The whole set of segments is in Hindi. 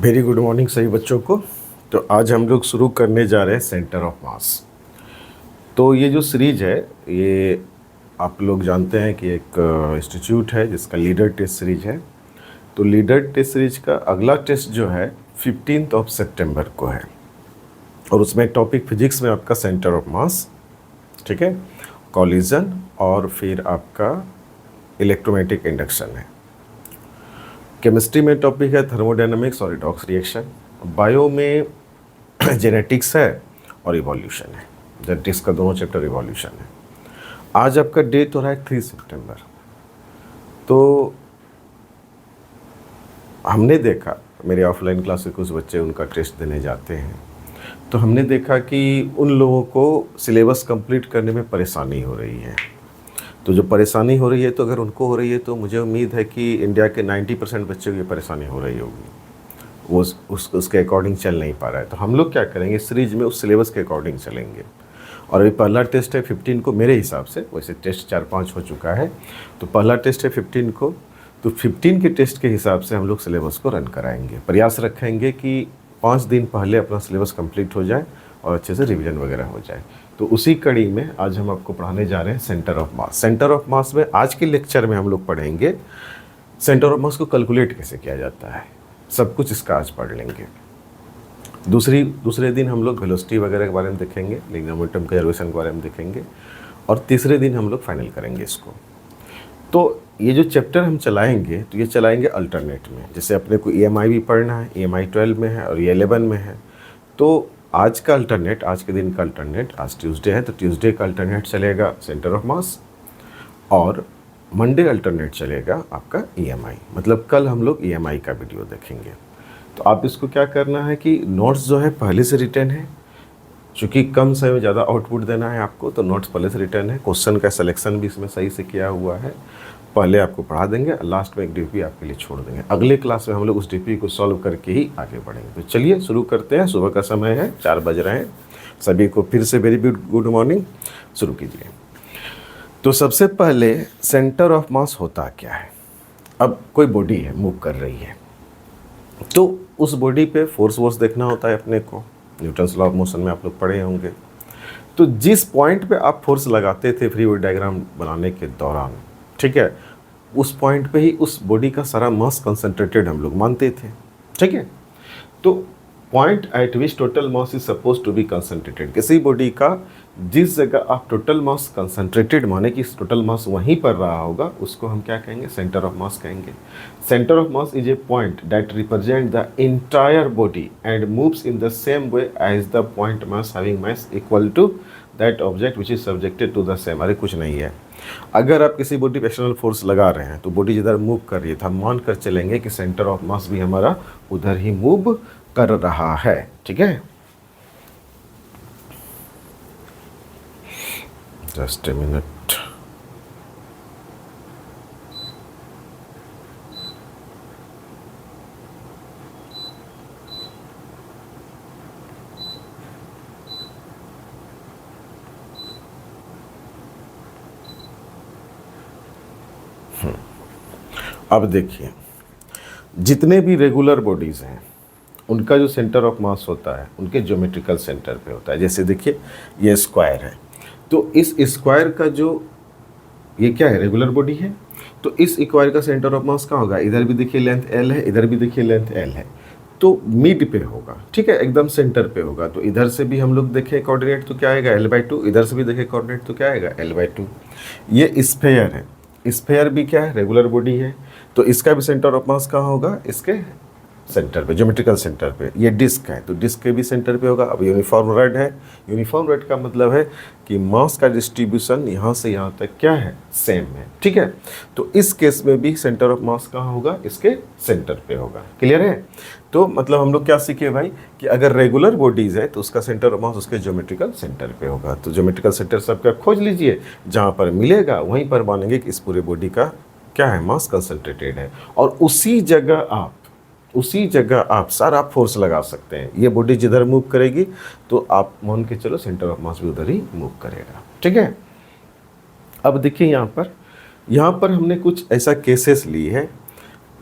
वेरी गुड मॉर्निंग सभी बच्चों को। तो आज हम लोग शुरू करने जा रहे हैं सेंटर ऑफ मास। तो ये जो सीरीज है ये आप लोग जानते हैं कि एक इंस्टीट्यूट है जिसका लीडर टेस्ट सीरीज है। तो लीडर टेस्ट सीरीज का अगला टेस्ट जो है 15 सितंबर को है और उसमें टॉपिक फिजिक्स में आपका सेंटर ऑफ मास, ठीक है, कॉलिजन और फिर आपका इलेक्ट्रोमैग्नेटिक इंडक्शन है। केमिस्ट्री में टॉपिक है थर्मोडायनामिक्स और रिडॉक्स रिएक्शन। बायो में जेनेटिक्स है और इवोल्यूशन है। जेनेटिक्स का दोनों चैप्टर इवोल्यूशन है। आज आपका डेट हो रहा है 3 सितंबर। तो हमने देखा, मेरे ऑफलाइन क्लास के कुछ बच्चे उनका टेस्ट देने जाते हैं, तो हमने देखा कि उन लोगों को सिलेबस कंप्लीट करने में परेशानी हो रही है। तो जो परेशानी हो रही है, तो अगर उनको हो रही है तो मुझे उम्मीद है कि इंडिया के 90% बच्चों को ये परेशानी हो रही होगी, वो उसके अकॉर्डिंग चल नहीं पा रहा है। तो हम लोग क्या करेंगे, सीरीज में उस सिलेबस के अकॉर्डिंग चलेंगे। और अभी पहला टेस्ट है 15 को मेरे हिसाब से, वैसे टेस्ट 4-5 हो चुका है, तो पहला टेस्ट है 15 को। तो 15 के टेस्ट के हिसाब से हम लोग सिलेबस को रन कराएंगे। प्रयास रखेंगे कि 5 दिन पहले अपना सिलेबस कंप्लीट हो जाए और अच्छे से रिवीजन वगैरह हो जाए। तो उसी कड़ी में आज हम आपको पढ़ाने जा रहे हैं centre of mass. Centre of मास में आज के लेक्चर में हम लोग पढ़ेंगे सेंटर ऑफ मास को कैलकुलेट कैसे किया जाता है, सब कुछ इसका आज पढ़ लेंगे। दूसरे दिन हम लोग वेलोसिटी वगैरह के बारे में देखेंगे, लिनियर मोमेंटम कंजर्वेशन के बारे में देखेंगे, और तीसरे दिन हम लोग फाइनल करेंगे इसको। तो ये जो चैप्टर हम चलाएंगे तो ये चलाएंगे अल्टरनेट में। जैसे अपने को EMI भी पढ़ना है, EMI 12 में है और ये 11 में है। तो आज का अल्टरनेट, आज के दिन का अल्टरनेट, आज ट्यूसडे है तो ट्यूसडे का अल्टरनेट चलेगा सेंटर ऑफ मास, और मंडे अल्टरनेट चलेगा आपका EMI। मतलब कल हम लोग EMI का वीडियो देखेंगे। तो आप इसको क्या करना है कि नोट्स जो है पहले से रिटर्न है, चूँकि कम समय में ज़्यादा आउटपुट देना है आपको, तो नोट्स पहले से रिटर्न है। क्वेश्चन का सिलेक्शन भी इसमें सही से किया हुआ है। पहले आपको पढ़ा देंगे, लास्ट में एक डीपी आपके लिए छोड़ देंगे। अगले क्लास में हम लोग उस डीपी को सॉल्व करके ही आगे बढ़ेंगे। तो चलिए शुरू करते हैं। सुबह का समय है, 4 बज रहे हैं। सभी को फिर से वेरी गुड मॉर्निंग। शुरू कीजिए। तो सबसे पहले सेंटर ऑफ मास होता क्या है। अब कोई बॉडी है, मूव कर रही है, तो उस बॉडी पे फोर्स देखना होता है अपने को। न्यूटन्स लॉ ऑफ मोशन में आप लोग पढ़े होंगे। तो जिस पॉइंट पे आप फोर्स लगाते थे फ्री बॉडी डायग्राम बनाने के दौरान, ठीक है, उस पॉइंट पे ही उस बॉडी का सारा मास कंसंट्रेटेड हम लोग मानते थे, ठीक है। तो point at which total mass is suppose to be concentrated, किसी बॉडी का जिस जगह आप टोटल मास कंसंट्रेटेड माने कि टोटल मास वहीं पर रहा होगा, उसको हम क्या कहेंगे, सेंटर ऑफ मास कहेंगे। Centre of mass is a point that represent the entire body and moves in the same way as the point mass having mass equal to that object which is subjected to the same. अरे कुछ नहीं है, अगर आप किसी बॉडी पे एक्सटर्नल फोर्स लगा रहे हैं तो बॉडी जिधर मूव कर रही है, तो हम मान कर चलेंगे कि सेंटर ऑफ मास भी हमारा उधर ही मूव कर रहा है, ठीक है। Just a minute. अब देखिए, जितने भी रेगुलर बॉडीज़ हैं उनका जो सेंटर ऑफ मास होता है उनके ज्योमेट्रिकल सेंटर पे होता है। जैसे देखिए ये स्क्वायर है, तो इस स्क्वायर का जो ये क्या है, रेगुलर बॉडी है, तो इस स्क्वायर का सेंटर ऑफ मास कहाँ होगा, इधर भी देखिए लेंथ L है, इधर भी देखिए लेंथ L है, तो मिड पे होगा, ठीक है, एकदम सेंटर पे होगा। तो इधर से भी हम लोग देखें कोऑर्डिनेट तो क्या आएगा, L/2, इधर से भी देखें कोऑर्डिनेट तो क्या आएगा, L/2। ये स्फेयर है, स्फेयर भी क्या है, रेगुलर बॉडी है, तो इसका भी सेंटर ऑफ मास कहाँ होगा, इसके सेंटर पे, ज्योमेट्रिकल सेंटर पे। ये डिस्क है तो डिस्क के भी सेंटर पे होगा। अब यूनिफॉर्म रड है, यूनिफॉर्म रड का मतलब है कि मास का डिस्ट्रीब्यूशन यहाँ से यहाँ तक क्या है, सेम है, ठीक है। तो इस केस में भी सेंटर ऑफ मास कहाँ होगा, इसके सेंटर पे होगा। क्लियर है। तो मतलब हम लोग क्या सीखे भाई कि अगर रेगुलर बॉडीज़ है तो उसका सेंटर ऑफ मास उसके ज्योमेट्रिकल सेंटर पे होगा। तो ज्योमेट्रिकल सेंटर सबका खोज लीजिए, जहाँ पर मिलेगा वहीं पर मानेंगे कि इस पूरे बॉडी का क्या है, मास कंसंट्रेटेड है, और उसी जगह आप सारा फोर्स लगा सकते हैं। ये बॉडी जिधर मूव करेगी तो आप मान के चलो सेंटर ऑफ मास भी उधर ही मूव करेगा, ठीक है। अब देखिए यहाँ पर हमने कुछ ऐसा केसेस ली है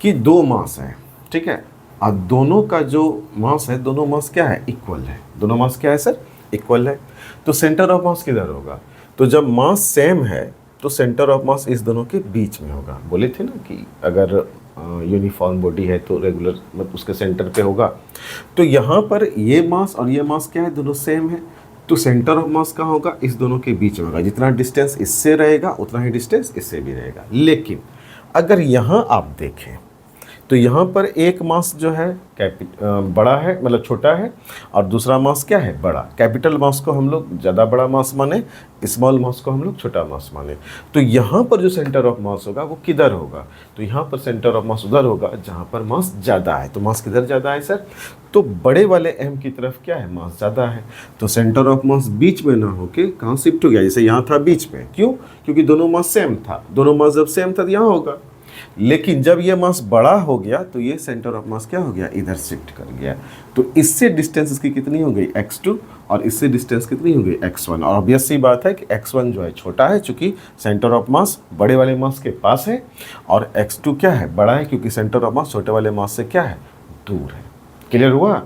कि 2 मास हैं, ठीक है, और दोनों का जो मास है, दोनों मास क्या है, इक्वल है। दोनों मास क्या है सर, इक्वल है। तो सेंटर ऑफ मास किधर होगा, तो जब मास सेम है तो सेंटर ऑफ मास इस दोनों के बीच में होगा। बोले थे ना कि अगर यूनिफॉर्म बॉडी है तो रेगुलर मतलब उसके सेंटर पे होगा। तो यहाँ पर ये मास और ये मास क्या है, दोनों सेम है, तो सेंटर ऑफ मास कहाँ होगा, इस दोनों के बीच में होगा। जितना डिस्टेंस इससे रहेगा उतना ही डिस्टेंस इससे भी रहेगा। लेकिन अगर यहाँ आप देखें तो यहाँ पर एक मास जो है बड़ा है, मतलब छोटा है, और दूसरा मास क्या है, बड़ा। कैपिटल मास को हम लोग ज़्यादा बड़ा मास माने, स्मॉल मास को हम लोग छोटा मास माने। तो यहाँ पर जो सेंटर ऑफ मास होगा वो किधर होगा, तो यहाँ पर सेंटर ऑफ मास उधर होगा जहाँ पर मास ज़्यादा है। तो मास किधर ज़्यादा है सर, तो बड़े वाले एम की तरफ क्या है, मास ज़्यादा है। तो सेंटर ऑफ मास बीच में ना होके कहाँ शिफ्ट हो गया, जैसे यहाँ था बीच में, क्यों, क्योंकि दोनों मास सेम था। दोनों मास जब सेम था तो यहाँ होगा। लेकिन जब ये मास बड़ा हो गया तो ये सेंटर ऑफ मास क्या हो गया, इधर शिफ्ट कर गया। तो इससे डिस्टेंस इसकी कितनी हो गई, x2, और इससे डिस्टेंस कितनी हो गई, x1। और ऑब्वियस सी बात है कि x1 जो है छोटा है क्योंकि सेंटर ऑफ मास बड़े वाले मास के पास है, और x2 क्या है, बड़ा है क्योंकि सेंटर ऑफ मास छोटे वाले मास से क्या है, दूर है। क्लियर हुआ।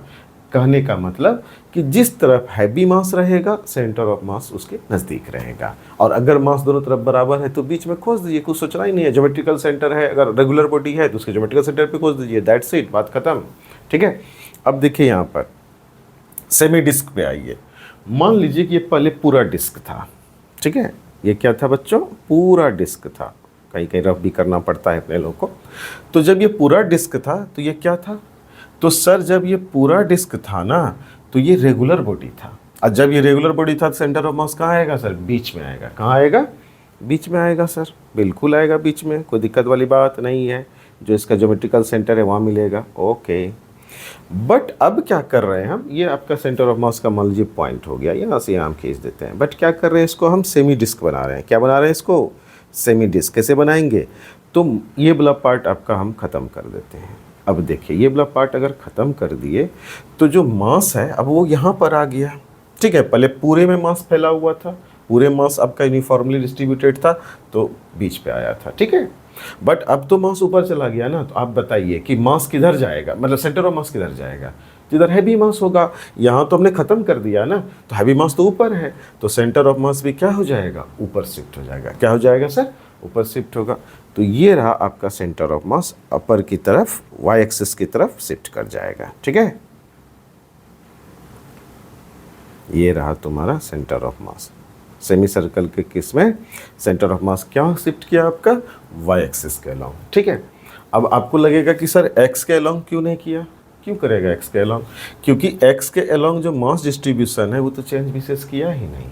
कहने का मतलब कि जिस तरफ हैवी मास रहेगा सेंटर ऑफ मास उसके नज़दीक रहेगा। और अगर मास दोनों तरफ बराबर है तो बीच में खोज दीजिए, कुछ सोचना ही नहीं है। ज्योमेट्रिकल सेंटर है, अगर रेगुलर बॉडी है तो उसके ज्योमेट्रिकल सेंटर पे खोज दीजिए, दैट्स इट, बात खत्म। ठीक है। अब देखिए यहाँ पर सेमी डिस्क पे आइए। मान लीजिए कि ये पहले पूरा डिस्क था, ठीक है, ये क्या था बच्चों, पूरा डिस्क था। कहीं कहीं रफ भी करना पड़ता है अपने लोगों को। तो जब ये पूरा डिस्क था तो ये क्या था, तो सर जब ये पूरा डिस्क था ना तो ये रेगुलर बॉडी था। और जब ये रेगुलर बॉडी था तो सेंटर ऑफ मास कहाँ आएगा सर, बीच में आएगा। कहाँ आएगा, बीच में आएगा सर, बिल्कुल आएगा बीच में, कोई दिक्कत वाली बात नहीं है। जो इसका ज्योमेट्रिकल सेंटर है वहाँ मिलेगा, ओके। बट अब क्या कर रहे हैं हम, ये आपका सेंटर ऑफ मास का मान लीजिए पॉइंट हो गया, यहाँ से यहाँ हम खींच देते हैं। बट क्या कर रहे हैं, इसको हम सेमी डिस्क बना रहे हैं। क्या बना रहे हैं इसको, सेमी डिस्क। कैसे बनाएंगे, तो ये वाला पार्ट आपका हम ख़त्म कर देते हैं। अब देखिए ये वाला पार्ट अगर ख़त्म कर दिए तो जो मास है अब वो यहाँ पर आ गया। ठीक है, पहले पूरे में मास फैला हुआ था, पूरे मास आपका यूनिफॉर्मली डिस्ट्रीब्यूटेड था तो बीच पे आया था। ठीक है, बट अब तो मास ऊपर चला गया ना, तो आप बताइए कि मास किधर जाएगा, मतलब सेंटर ऑफ मास किधर जाएगा, जिधर हैवी मास होगा। यहाँ तो हमने ख़त्म कर दिया ना, तो हैवी मास तो ऊपर है, तो सेंटर ऑफ मास भी क्या हो जाएगा, ऊपर शिफ्ट हो जाएगा। क्या हो जाएगा सर, ऊपर शिफ्ट होगा। तो ये रहा आपका सेंटर ऑफ मास, अपर की तरफ वाई एक्सिस की तरफ शिफ्ट कर जाएगा। ठीक है, ये रहा तुम्हारा centre of mass. Semi circle के केस में सेंटर ऑफ मास क्या शिफ्ट किया आपका, वाई एक्सिस के अलोंग। ठीक है, अब आपको लगेगा कि सर एक्स के अलोंग क्यों नहीं किया, क्यों करेगा एक्स के अलोंग, क्योंकि एक्स के अलोंग जो मास डिस्ट्रीब्यूशन है वो तो चेंज विशेष किया ही नहीं।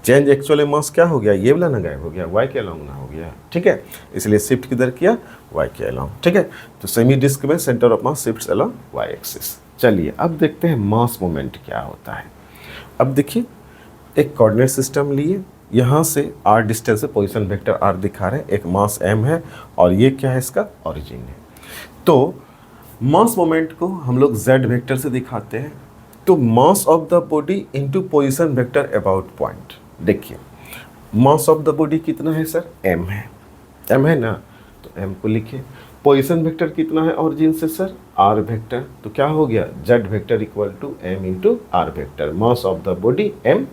चेंज एक्चुअली मास क्या हो गया, ये वाला ना गायब हो गया, वाई के अलोंग ना हो गया। ठीक है, इसलिए शिफ्ट किधर किया, वाई के अलोंग। ठीक है, तो सेमी डिस्क में centre of mass shifts along Y axis. चलिए अब देखते हैं मास मोमेंट क्या होता है। अब देखिए एक कोऑर्डिनेट सिस्टम लिए, यहाँ से r डिस्टेंस से पोजीशन वेक्टर r दिखा रहे हैं, एक मास m है और ये क्या है, इसका ओरिजिन है। तो मास मोमेंट को हम लोग z वेक्टर से दिखाते हैं। तो मास of the body into position vector about point. देखिए मास ऑफ द बॉडी कितना है सर, m है, m है ना, तो m को लिखिए। पोजीशन वेक्टर कितना है ओरिजिन से सर, r वेक्टर, तो क्या हो गया, z vector equal to m into r vector. Mass of the body m,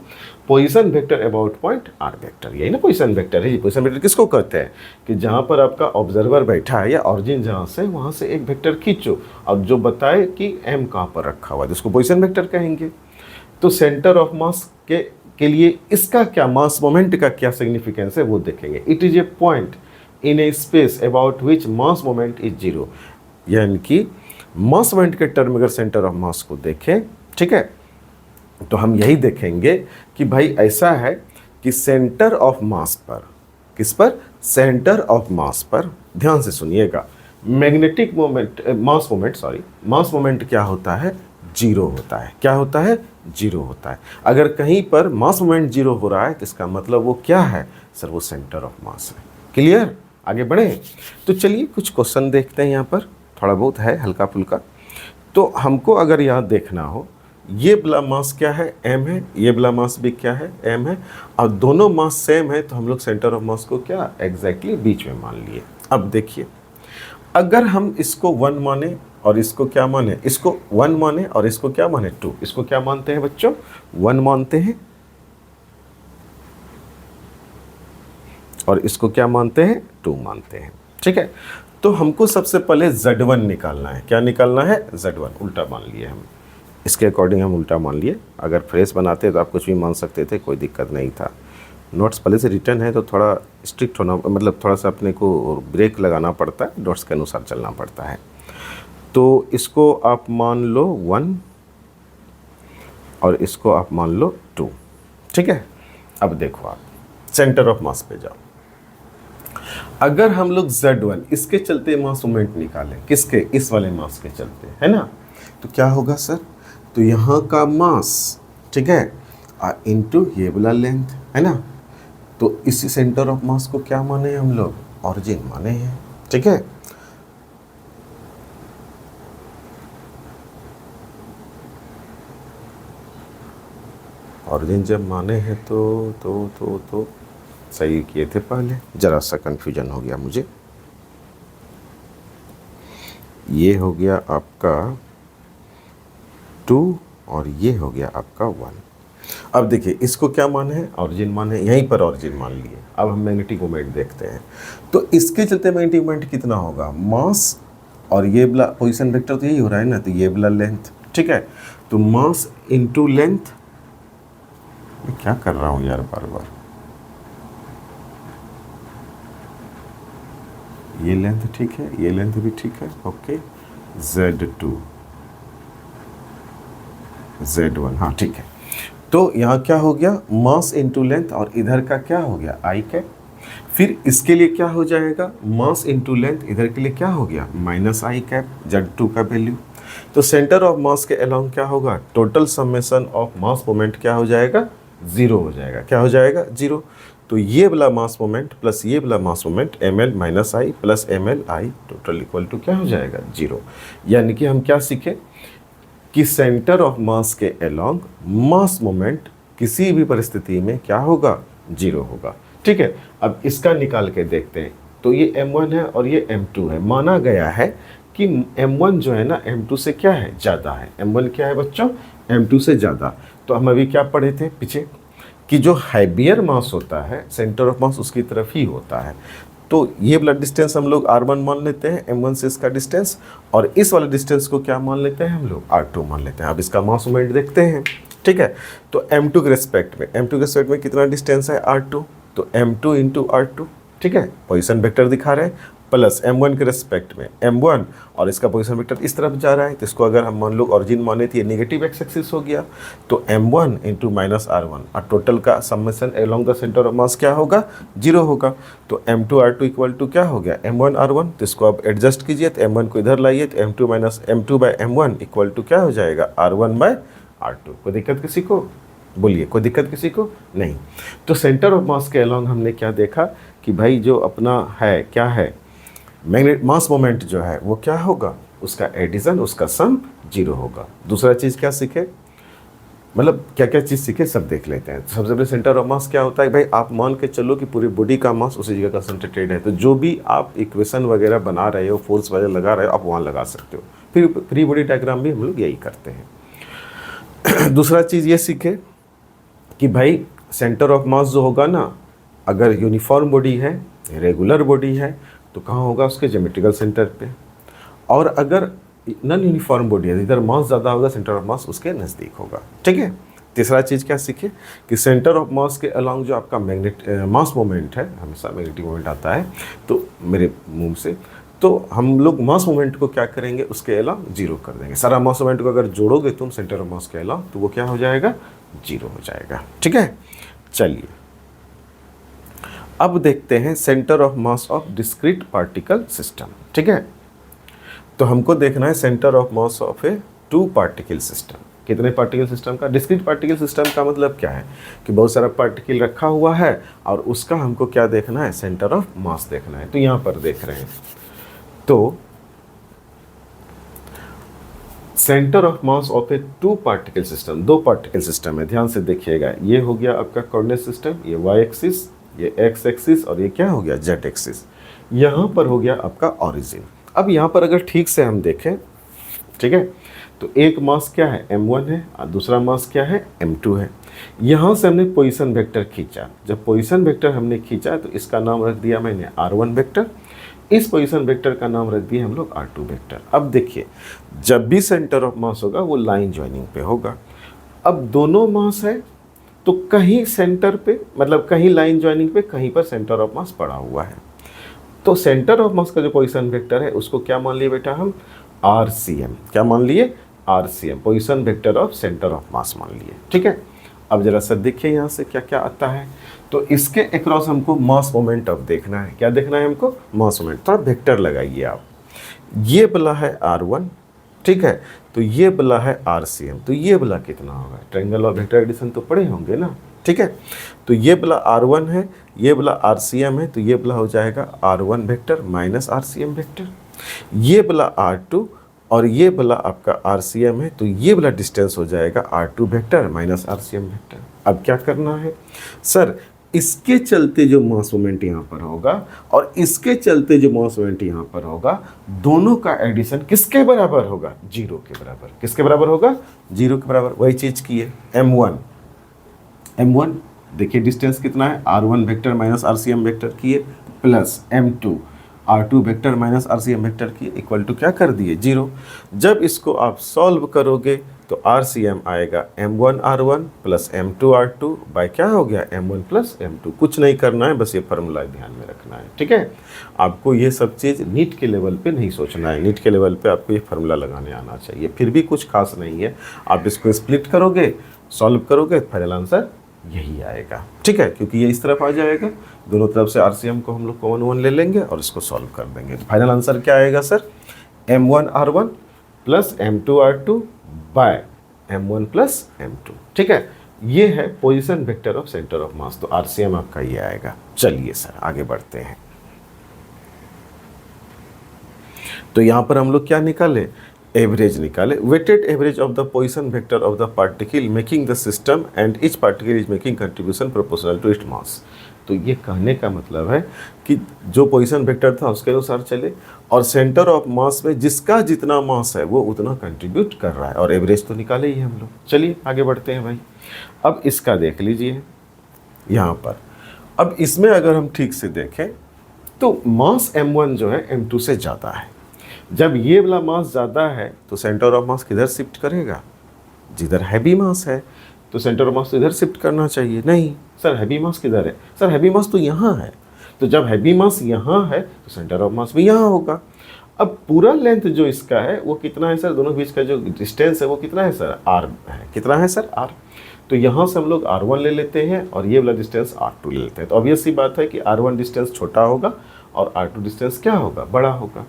position vector about point r vector. यही ना पोजीशन वेक्टर है। पोजीशन वेक्टर किसको कहते हैं, कि जहाँ पर आपका ऑब्जर्वर बैठा है या ओरिजिन जहाँ से, वहाँ से एक वेक्टर खींचो और जो बताए कि m कहाँ पर रखा हुआ है, जिसको पोजीशन वेक्टर कहेंगे। तो सेंटर ऑफ मास के लिए इसका क्या, मास मोमेंट का क्या सिग्निफिकेंस है वो देखेंगे। It is a point in A space about which mass moment is zero. यानी कि मास मोमेंट के टर्म अगर सेंटर ऑफ मास को देखें, ठीक है, तो हम यही देखेंगे कि भाई ऐसा है कि सेंटर ऑफ मास पर, किस पर, सेंटर ऑफ मास पर, ध्यान से सुनिएगा, मैग्नेटिक मोमेंट, मास मोमेंट क्या होता है, जीरो होता है। क्या होता है, जीरो होता है। अगर कहीं पर मास मोमेंट जीरो हो रहा है तो इसका मतलब वो क्या है सर, वो सेंटर ऑफ मास है। क्लियर, आगे बढ़े। तो चलिए कुछ क्वेश्चन देखते हैं, यहाँ पर थोड़ा बहुत है हल्का फुल्का। तो हमको अगर यहाँ देखना हो, ये वाला मास क्या है, m है, ये वाला मास भी क्या है, m है, और दोनों मास सेम है, तो हम लोग सेंटर ऑफ मास को क्या एग्जैक्टली बीच में मान लिए। अब देखिए अगर हम इसको 1 माने और इसको क्या माने, इसको 1 माने और इसको क्या माने 2। इसको क्या मानते हैं बच्चों, 1 मानते हैं और इसको क्या मानते हैं, 2 मानते हैं। ठीक है, तो हमको सबसे पहले Z1 निकालना है। क्या निकालना है, Z1। उल्टा मान लिए हम, इसके अकॉर्डिंग हम उल्टा मान लिए। अगर फ्रेश बनाते तो आप कुछ भी मान सकते थे, कोई दिक्कत नहीं था। नोट्स पहले से रिटर्न है तो थोड़ा स्ट्रिक्ट होना, मतलब थोड़ा सा अपने को ब्रेक लगाना पड़ता है, नोट्स के अनुसार चलना पड़ता है। तो इसको आप मान लो 1 और इसको आप मान लो 2। ठीक है, अब देखो आप सेंटर ऑफ मास पे जाओ। अगर हम लोग Z1 इसके चलते मास मोमेंट निकालें, किसके, इस वाले मास के चलते, है ना, तो क्या होगा सर, तो यहाँ का मास, ठीक है, इनटू ये वाला लेंथ, है ना, तो इसी सेंटर ऑफ मास को क्या माने हम लोग, ऑरिजिन माने हैं। ठीक है, ऑरिजिन जब माने हैं तो सही किए थे पहले, जरा सा कंफ्यूजन हो गया मुझे। ये हो गया आपका 2 और ये हो गया आपका 1। अब देखिए इसको क्या माने हैं, ऑरिजिन माने हैं, यहीं पर ऑरिजिन मान लिए। अब हम मैग्नेटिक मोमेंट देखते हैं, तो इसके चलते मैग्नेटिक मोमेंट कितना होगा, मास और ये वाला पोजीशन वेक्टर तो यही हो रहा है ना, तो ये वाला लेंथ। ठीक है, तो मास इनटू लेंथ, मैं क्या कर रहा हूँ यार बार बार, ये लेंथ ठीक है, ये लेंथ भी ठीक है, ओके, Z2 Z1, हाँ ठीक है। तो यहाँ क्या हो गया, मास इनटू लेंथ, और इधर का क्या हो गया, आई कैप। फिर इसके लिए क्या हो जाएगा, मास इनटू लेंथ, इधर के लिए क्या हो गया, माइनस आई कैप, Z2 का वैल्यू। तो सेंटर ऑफ मास के अलोंग क्या होगा, total summation of mass moment क्या हो जाएगा, 0 हो जाएगा। क्या हो जाएगा, 0। तो ये वाला मास मोमेंट प्लस ये वाला mass moment ml minus I plus ml I total equal to क्या हो जाएगा, 0। यानी कि हम क्या सीखे कि सेंटर ऑफ मास के अलोंग मास मोमेंट किसी भी परिस्थिति में क्या होगा, 0 होगा। ठीक है, अब इसका निकाल के देखते हैं। तो ये m1 है और ये m2 है। माना गया है कि m1 जो है ना m2 से क्या है, ज़्यादा है। m1 क्या है बच्चों, m2 से ज़्यादा। तो हम अभी क्या पढ़े थे पीछे कि जो हैवियर मास होता है सेंटर ऑफ मास उसकी तरफ ही होता है। तो ये वाला डिस्टेंस हम लोग r1 मान लेते हैं, m1 से इसका डिस्टेंस, और इस वाले डिस्टेंस को क्या मान लेते हैं हम लोग, r2 मान लेते हैं। अब इसका मास मोमेंट देखते हैं। ठीक है, तो m2 के रिस्पेक्ट में कितना डिस्टेंस है, r2, तो m2 इंटू r2, ठीक है, पोजिशन वेक्टर दिखा रहे हैं, प्लस m1 के रिस्पेक्ट में m1, और इसका पोजीशन वेक्टर इस तरफ जा रहा है। तो इसको अगर हम मान लो ऑरिजिन माने तो ये नेगेटिव एक्स एक्सिस हो गया, तो m1 इंटू माइनस r1, और टोटल का summation along the centre of मास क्या होगा, 0 होगा। तो m2 r2 इक्वल टू क्या हो गया, m1 r1। तो इसको आप एडजस्ट कीजिए, तो m1 को इधर लाइए, तो m2 minus m2 by m1 equal to क्या हो जाएगा, r1 बाई r2। कोई दिक्कत किसी को, बोलिए, कोई दिक्कत किसी को नहीं। तो सेंटर ऑफ मास के अलोंग हमने क्या देखा कि भाई जो अपना है क्या है, मैग्नेट मास मोमेंट जो है वो क्या होगा, उसका एडिशन, उसका सम 0 होगा। दूसरा चीज़ क्या सीखे, मतलब क्या क्या चीज़ सीखे सब देख लेते हैं। सबसे पहले सेंटर ऑफ मास क्या होता है, भाई आप मान के चलो कि पूरी बॉडी का मास उसी जगह कंसंट्रेटेड है, तो जो भी आप इक्वेशन वगैरह बना रहे हो, फोर्स वगैरह लगा रहे हो, आप वहाँ लगा सकते हो। फिर फ्री बॉडी डायग्राम भी हम लोग यही करते हैं। दूसरा चीज़ ये सीखे कि भाई सेंटर ऑफ मास जो होगा ना, अगर यूनिफॉर्म बॉडी है, रेगुलर बॉडी है, तो कहाँ होगा, उसके ज्योमेट्रिकल सेंटर पे। और अगर नॉन यूनिफॉर्म बॉडी है, इधर मास ज़्यादा होगा, सेंटर ऑफ मास उसके नज़दीक होगा। ठीक है, तीसरा चीज़ क्या सीखे कि सेंटर ऑफ मास के अलोंग जो आपका मास मोमेंट है, हमेशा मैग्नेटिक मोमेंट आता है तो मेरे मुंह से, तो हम लोग मास मोमेंट को क्या करेंगे, उसके अलोंग 0 कर देंगे। सारा मास मोमेंट को अगर जोड़ोगे तुम सेंटर ऑफ मास के अलोंग, तो वो क्या हो जाएगा, 0 हो जाएगा। ठीक है, चलिए अब देखते हैं centre of mass of discrete particle system. ठीक है, तो हमको देखना है centre of mass of A 2 particle system. कितने पार्टिकल सिस्टम का, डिस्क्रीट पार्टिकल सिस्टम का मतलब क्या है कि बहुत सारा पार्टिकल रखा हुआ है और उसका हमको क्या देखना है, सेंटर ऑफ मास देखना है। तो यहाँ पर देख रहे हैं, तो centre of mass of A 2 particle system, 2 particle system है, ध्यान से देखिएगा। ये हो गया आपका कोऑर्डिनेट सिस्टम, ये y एक्सिस, ये x एक्सिस, और ये क्या हो गया, z एक्सिस। यहाँ पर हो गया आपका ऑरिजिन। अब यहाँ पर अगर ठीक से हम देखें ठीक है। तो एक मास क्या है m1 है और दूसरा मास क्या है m2 है। यहाँ से हमने पोजीशन वेक्टर खींचा, जब पोजीशन वेक्टर हमने खींचा तो इसका नाम रख दिया मैंने r1 वेक्टर, इस पोजीशन वेक्टर का नाम रख दिया हम लोग r2 वेक्टर। अब देखिए जब भी सेंटर ऑफ मास होगा वो लाइन ज्वाइनिंग पे होगा। अब दोनों मास है तो कहीं सेंटर पे मतलब कहीं लाइन ज्वाइनिंग पे कहीं पर सेंटर ऑफ मास पड़ा हुआ है। तो सेंटर ऑफ मास का जो पोजीशन वेक्टर है उसको क्या मान लिए बेटा हम RCM, क्या मान लिए RCM, position vector of centre of मास मान लिए। ठीक है। अब जरा सा देखिए यहाँ से क्या क्या आता है। तो इसके अक्रॉस हमको मास मोमेंट अब देखना है, क्या देखना है हमको मास मोमेंट। थोड़ा वेक्टर लगाइए आप, ये वाला है R1, ठीक है, तो ये वाला है RCM, तो ये वाला कितना होगा, ट्रायंगल ऑफ वेक्टर एडिशन तो पढ़े होंगे ना, ठीक है। तो ये वाला R1 है, ये वाला RCM है, तो ये वाला हो जाएगा R1 vector minus RCM vector. ये वाला R2 और ये वाला आपका RCM है, तो ये वाला डिस्टेंस हो जाएगा R2 vector minus RCM vector. अब क्या करना है सर, इसके चलते जो मास मोमेंट यहाँ पर होगा और इसके चलते जो मास मोमेंट यहाँ पर होगा, दोनों का एडिशन किसके बराबर होगा, 0 के बराबर। किसके बराबर होगा, 0 के बराबर। वही चीज़ की है m1 देखिए डिस्टेंस कितना है, R1 vector minus RCM vector किए plus m2 R2 vector minus RCM vector की इक्वल टू क्या कर दिए 0। जब इसको आप सॉल्व करोगे तो RCM आएगा m1 R1 plus m2 R2 bye क्या हो गया m1 प्लस m2। कुछ नहीं करना है, बस ये फार्मूला ध्यान में रखना है, ठीक है। आपको ये सब चीज़ नीट के लेवल पे नहीं सोचना है, नीट के लेवल पे आपको ये फार्मूला लगाने आना चाहिए। फिर भी कुछ खास नहीं है, आप इसको स्प्लिट करोगे सॉल्व करोगे फाइनल आंसर यही आएगा, ठीक है, क्योंकि ये इस तरफ आ जाएगा, दोनों तरफ से RCM को हम लोग कॉमन वन ले लेंगे और इसको सॉल्व कर देंगे। तो फाइनल आंसर क्या आएगा sir, m1 R1 plus m2 R2 bye m1 plus m2, ठीक है। ये है position vector of centre of मास, तो RCM आपका ये आएगा। चलिए सर आगे बढ़ते हैं। तो यहाँ पर हम लोग क्या निकाले, एवरेज निकाले, weighted average of the position vector of the particle making the system and each particle is making contribution proportional to its mass. तो ये कहने का मतलब है कि जो पोजीशन वेक्टर था उसके अनुसार चले और सेंटर ऑफ मास में जिसका जितना मास है वो उतना कंट्रीब्यूट कर रहा है, और एवरेज तो निकाले ही हम लोग। चलिए आगे बढ़ते हैं भाई। अब इसका देख लीजिए यहाँ पर, अब इसमें अगर हम ठीक से देखें तो मास m1 जो है m2 से ज़्यादा है। जब ये वाला मास ज़्यादा है तो सेंटर ऑफ मास किधर शिफ्ट करेगा, जिधर हैवी मास है तो सेंटर ऑफ मास तो इधर शिफ्ट करना चाहिए। नहीं सर, हैवी मास किधर है, सर हैवी मास तो यहाँ है, तो जब हैवी मास यहाँ है तो सेंटर ऑफ मास भी यहाँ होगा। अब पूरा लेंथ जो इसका है वो कितना है सर, दोनों बीच का जो डिस्टेंस है वो कितना है सर, r है। कितना है सर, r। तो यहाँ से हम लोग R1 ले लेते हैं और ये वाला डिस्टेंस R2 ले लेते हैं। तो ऑब्वियस सी बात है कि R1 डिस्टेंस छोटा होगा और R2 डिस्टेंस क्या होगा, बड़ा होगा।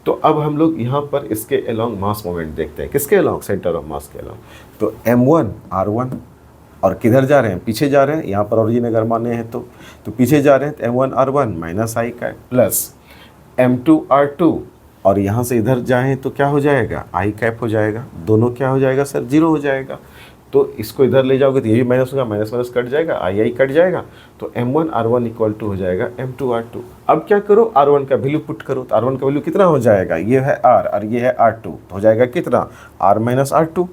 तो अब हम लोग यहाँ पर इसके अलोंग मास मोमेंट देखते हैं, किसके अलोंग, सेंटर ऑफ मास के अलोंग। तो m1 R1 और किधर जा रहे हैं, पीछे जा रहे हैं, यहाँ पर ओरिजिन अगर माने हैं तो पीछे जा रहे हैं, तो m1 R1 माइनस आई का प्लस m2 R2 और यहाँ से इधर जाएँ तो क्या हो जाएगा, आई कैप हो जाएगा, दोनों क्या हो जाएगा सर, 0 हो जाएगा। तो इसको इधर ले जाओगे तो ये भी माइनस होगा, माइनस माइनस कट जाएगा, आई कट जाएगा, तो m1 R1 इक्वल टू हो जाएगा m2 R2। अब क्या करो, R1 का वैल्यू पुट करो, तो R1 का वैल्यू कितना हो जाएगा, ये है R और ये है R2, तो हो जाएगा कितना, R माइनस R2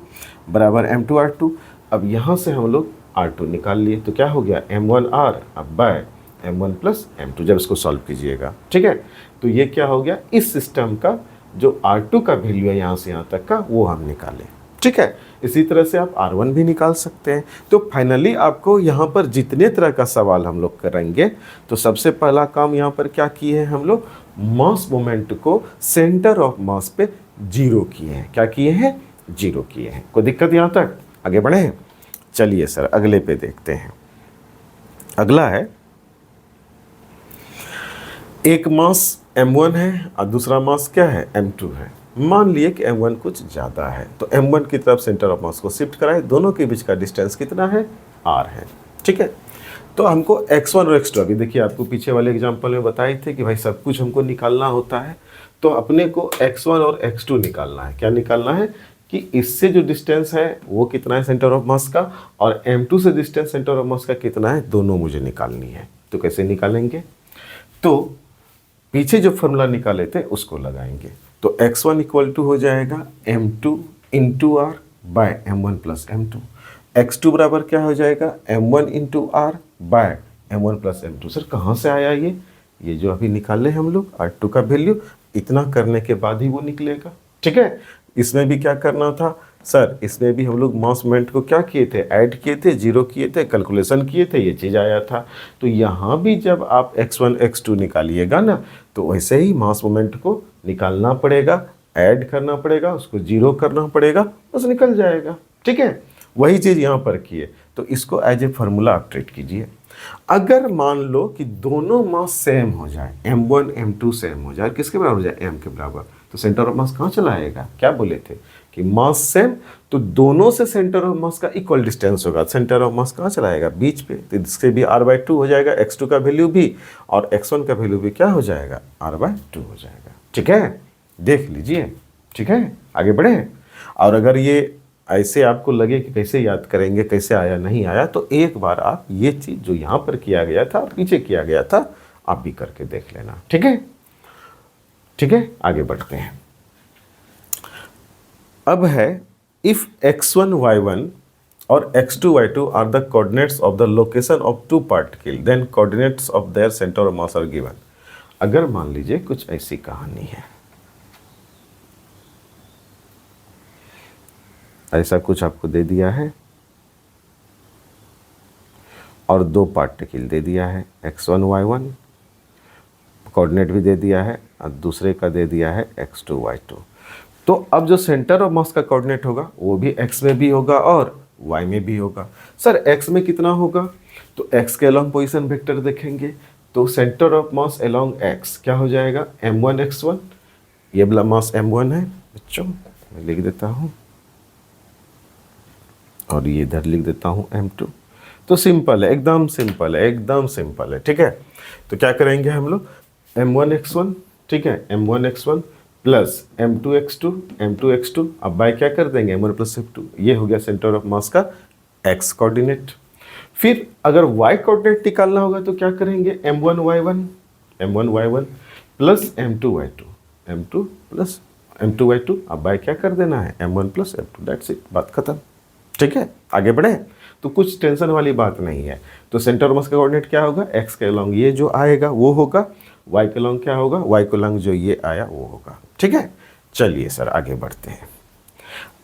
बराबर m2 R2। अब यहाँ से हम लोग R2 निकाल लिए, तो क्या हो गया m1 R अब बाय m1 प्लस m2, जब इसको सॉल्व कीजिएगा, ठीक है। तो ये क्या हो गया, इस सिस्टम का जो R2 का वैल्यू है यहाँ से यहाँ तक का वो हम निकालें, ठीक है। इसी तरह से आप R1 भी निकाल सकते हैं। तो फाइनली आपको यहाँ पर जितने तरह का सवाल हम लोग करेंगे, तो सबसे पहला काम यहाँ पर क्या किए हैं हम लोग, मास मोमेंट को सेंटर ऑफ मास पे 0 किए हैं। क्या किए हैं, 0 किए हैं। कोई दिक्कत यहाँ तक, आगे बढ़े हैं। चलिए सर अगले पे देखते हैं। अगला है, एक मास m1 है और दूसरा मास क्या है, m2 है। मान लिए कि m1 कुछ ज़्यादा है, तो m1 की तरफ सेंटर ऑफ मास को शिफ्ट कराए, दोनों के बीच का डिस्टेंस कितना है, r है, ठीक है। तो हमको x1 और x2, अभी देखिए आपको पीछे वाले एग्जांपल में बताए थे कि भाई सब कुछ हमको निकालना होता है, तो अपने को x1 और x2 निकालना है। क्या निकालना है कि इससे जो डिस्टेंस है वो कितना है सेंटर ऑफ मास का, और m2 से डिस्टेंस सेंटर ऑफ मास का कितना है, दोनों मुझे निकालनी है। तो कैसे निकालेंगे, तो पीछे जो फॉर्मूला निकाले थे उसको लगाएंगे। तो x1 इक्वल टू हो जाएगा m2 into R by m1 plus m2। x2 बराबर क्या हो जाएगा m1 into R by m1 plus m2। Sir कहाँ से आया ये जो अभी निकाले हम लोग R2 का वैल्यू, इतना करने के बाद ही वो निकलेगा। ठीक है, इसमें भी क्या करना था सर, इसमें भी हम लोग मास मोमेंट को क्या किए थे, ऐड किए थे, जीरो किए थे, कैलकुलेशन किए थे, ये चीज़ आया था। तो यहाँ भी जब आप x1 x2 निकालिएगा ना, तो वैसे ही मास मोमेंट को निकालना पड़ेगा, ऐड करना पड़ेगा, उसको जीरो करना पड़ेगा, बस निकल जाएगा। ठीक है, वही चीज़ यहाँ पर किए। तो इसको एज ए फार्मूला आप ट्रीट कीजिए। अगर मान लो कि दोनों मास सेम हो जाए, m1 m2 सेम हो जाए, किसके बराबर हो जाए, m के बराबर, तो सेंटर ऑफ मास कहाँ चला आएगा, क्या बोले थे कि मास सेम, तो दोनों से सेंटर ऑफ मास का इक्वल डिस्टेंस होगा। सेंटर ऑफ मास कहाँ चला आएगा, बीच पे, तो इससे भी r/2 हो जाएगा, x2 का वैल्यू भी और x1 का वैल्यू भी क्या हो जाएगा, r/2 हो जाएगा। ठीक है, देख लीजिए। ठीक है, आगे बढ़े। और अगर ये ऐसे आपको लगे कि कैसे याद करेंगे, कैसे आया नहीं आया, तो एक बार आप ये चीज़ जो यहाँ पर किया गया था, पीछे किया गया था, आप भी करके देख लेना। ठीक है, ठीक है, आगे बढ़ते हैं। अब है इफ x1 y1 और x2 y2 are the coordinates of the location of two particle, then coordinates of their centre of mass are given. अगर मान लीजिए कुछ ऐसी कहानी है, ऐसा कुछ आपको दे दिया है और दो पार्टिकल दे दिया है, x1 y1 कोऑर्डिनेट भी दे दिया है और दूसरे का दे दिया है x2 y2। तो अब जो सेंटर ऑफ मास का कोऑर्डिनेट होगा वो भी x में भी होगा और y में भी होगा। सर x में कितना होगा, तो x के अलोंग पोजीशन वेक्टर देखेंगे, तो centre of mass along x क्या हो जाएगा, m1 x1, ये वाला मास m1 है बच्चों, मैं लिख देता हूँ, और ये इधर लिख देता हूँ m2। तो सिंपल है, एकदम सिंपल है, एकदम सिंपल है। ठीक है, तो क्या करेंगे हम लोग, m1 x1, ठीक है, m1 x1 plus m2 x2, m2 x2, अब बाय क्या कर देंगे m1 प्लस m2, ये हो गया सेंटर ऑफ मास का x कोऑर्डिनेट। फिर अगर y कोऑर्डिनेट निकालना होगा तो क्या करेंगे, m1 y1 plus m2 y2, m2 plus m2 y2, अब बाय क्या कर देना है m1 plus m2, that's it, बात खत्म। ठीक है, आगे बढ़े। तो कुछ टेंशन वाली बात नहीं है। तो सेंटर ऑफ मास का कोऑर्डिनेट क्या होगा, x के अलोंग ये जो आएगा वो होगा, y के अलोंग क्या होगा, y के अलोंग जो ये आया वो होगा। ठीक है, चलिए सर आगे बढ़ते हैं।